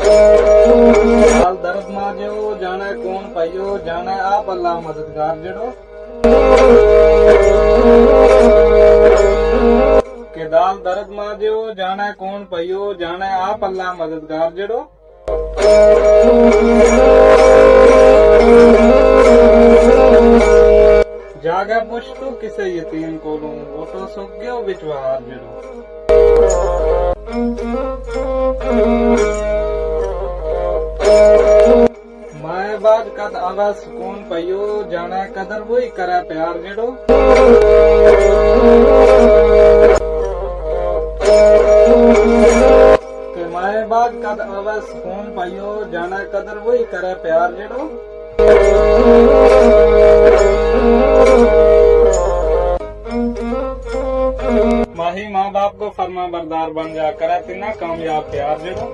हाल दर्द माजो जाने कौन पाइयो जाने आप अल्लाह मददगार जड़ो के दाल दर्द माजो जाने कौन पाइयो जाने आप अल्लाह मददगार जड़ो जागा पुछ तू किसे यतीम को लूं वो तो सुख गयो बिचवार जड़ो माए बाद कद आवा सुकून पयो जाना कदर वही करे प्यार जड़ो के माए बाद कद आवा सुकून पयो जाना कदर वही करे प्यार जड़ो माही माँ बाप को फरमा बरदार बन जा करे तिना कामयाब प्यार जड़ो